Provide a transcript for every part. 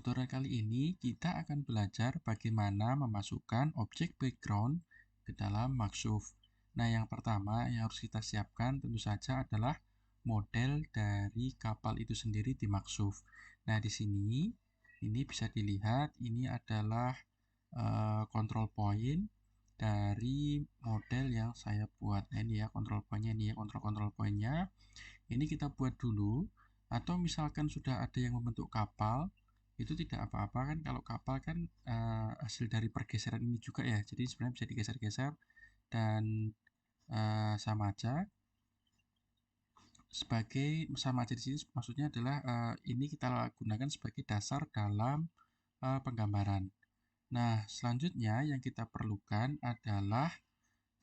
tutorial kali ini kita akan belajar bagaimana memasukkan objek background ke dalam Microsoft. Nah, yang pertama yang harus kita siapkan tentu saja adalah model dari kapal itu sendiri di Microsoft. Nah, di sini ini bisa dilihat ini adalah control point dari model yang saya buat. Nah, ini ya control point-nya, ini ya control point-nya. Ini kita buat dulu, atau misalkan sudah ada yang membentuk kapal, itu tidak apa-apa kan, kalau kapal kan hasil dari pergeseran ini juga ya, jadi sebenarnya bisa digeser-geser dan sama aja di sini maksudnya adalah ini kita gunakan sebagai dasar dalam penggambaran. Nah, selanjutnya yang kita perlukan adalah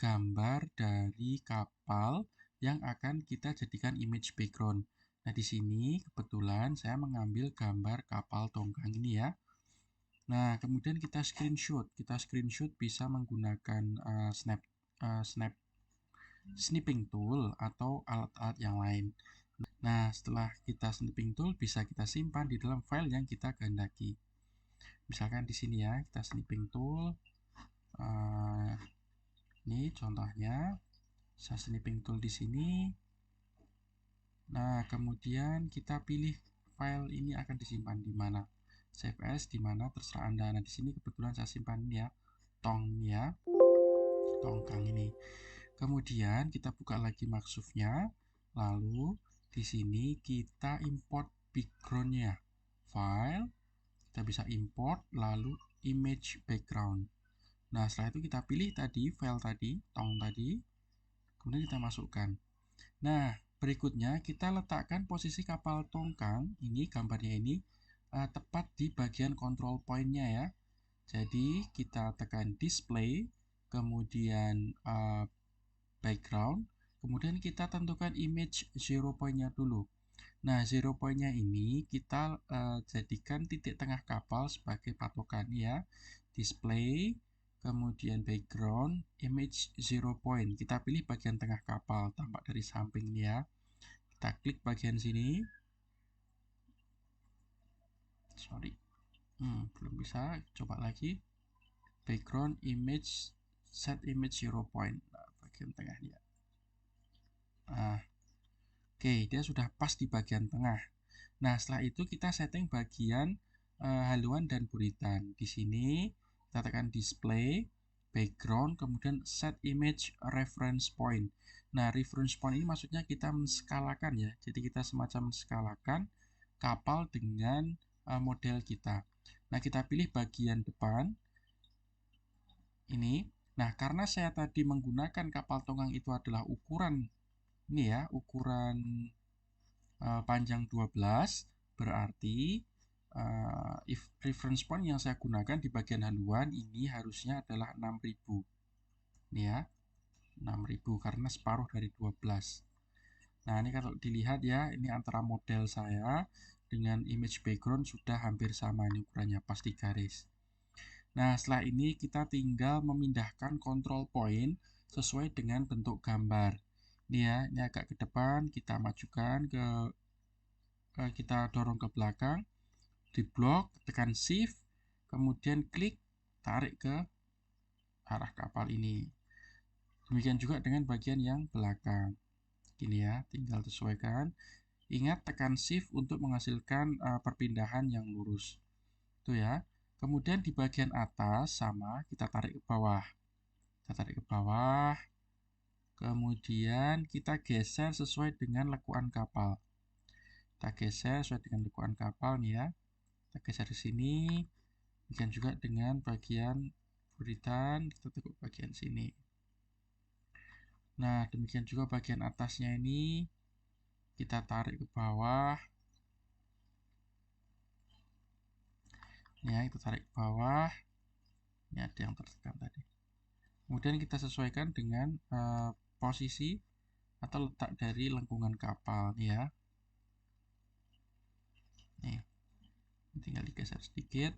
gambar dari kapal yang akan kita jadikan image background. Nah, di sini kebetulan saya mengambil gambar kapal tongkang ini ya. Nah, kemudian kita screenshot. Kita screenshot bisa menggunakan snipping tool atau alat-alat yang lain. Nah, setelah kita snipping tool bisa kita simpan di dalam file yang kita kehendaki. Misalkan di sini ya, kita snipping tool. Ini contohnya. Saya snipping tool di sini. Nah, kemudian kita pilih file ini akan disimpan di mana. Save as di mana terserah Anda. Nah, di sini kebetulan saya simpan ini ya, tongkang ini. Kemudian kita buka lagi Microsoft-nya. Lalu di sini kita import background-nya. File, kita bisa import lalu image background. Nah, setelah itu kita pilih tadi file tadi, tadi. Kemudian kita masukkan. Nah, berikutnya kita letakkan posisi kapal tongkang, ini gambarnya ini tepat di bagian control point-nya ya. Jadi kita tekan display, kemudian background, kemudian kita tentukan image 0 point-nya dulu. Nah, 0 point-nya ini kita jadikan titik tengah kapal sebagai patokan ya. Display, kemudian background, image 0 point. Kita pilih bagian tengah kapal, tampak dari samping ini ya. Kita klik bagian sini. Belum bisa. Coba lagi. Background, image, set image 0 point. Nah, bagian tengah dia. Oke, dia sudah pas di bagian tengah. Nah, setelah itu kita setting bagian haluan dan buritan. Di sini kita tekan display, background, kemudian set image reference point. Nah, reference point ini maksudnya kita menskalakan ya. Jadi kita semacam menskalakan kapal dengan model kita. Nah, kita pilih bagian depan ini. Nah, karena saya tadi menggunakan kapal tongkang itu adalah ukuran ini ya, ukuran panjang 12, berarti if reference point yang saya gunakan di bagian haluan ini harusnya adalah 6000. Ini ya, 6000 karena separuh dari 12. Nah, ini kalau dilihat ya, ini antara model saya dengan image background sudah hampir sama, ini ukurannya pas di garis. Nah, setelah ini kita tinggal memindahkan control point sesuai dengan bentuk gambar. Ini ya, ini agak ke depan, kita majukan kita dorong ke belakang, di blok, tekan shift, kemudian klik, tarik ke arah kapal ini. Demikian juga dengan bagian yang belakang. Gini ya, tinggal sesuaikan. Ingat tekan shift untuk menghasilkan perpindahan yang lurus. Itu ya. Kemudian di bagian atas sama, kita tarik ke bawah. Kita tarik ke bawah. Kemudian kita geser sesuai dengan lekuan kapal. Kita geser sesuai dengan lekuan kapal nih ya. Kita geser ke sini. Demikian juga dengan bagian buritan, kita tekuk bagian sini. Nah, demikian juga bagian atasnya ini kita tarik ke bawah. Ya, kita tarik ke bawah. Ini ada yang tertekan tadi. Kemudian kita sesuaikan dengan posisi atau letak dari lengkungan kapal nih ya. Nih, tinggal digeser sedikit.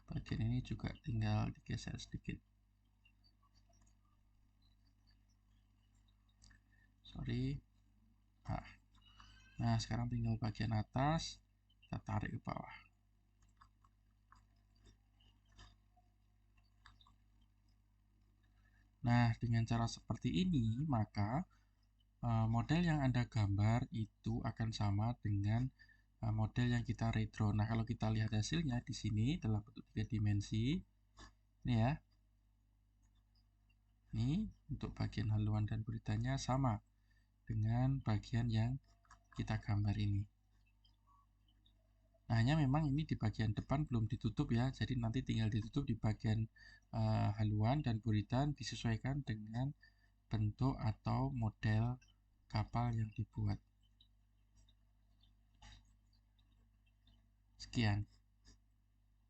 Bagian ini juga tinggal digeser sedikit. Nah, sekarang tinggal bagian atas kita tarik ke bawah. Nah, dengan cara seperti ini, maka model yang Anda gambar itu akan sama dengan model yang kita redraw. Nah, kalau kita lihat hasilnya di sini dalam bentuk 3 dimensi, ini ya. Ini untuk bagian haluan dan beritanya sama dengan bagian yang kita gambar ini. Nah, hanya memang ini di bagian depan belum ditutup ya, jadi nanti tinggal ditutup di bagian haluan dan buritan disesuaikan dengan bentuk atau model kapal yang dibuat. Sekian.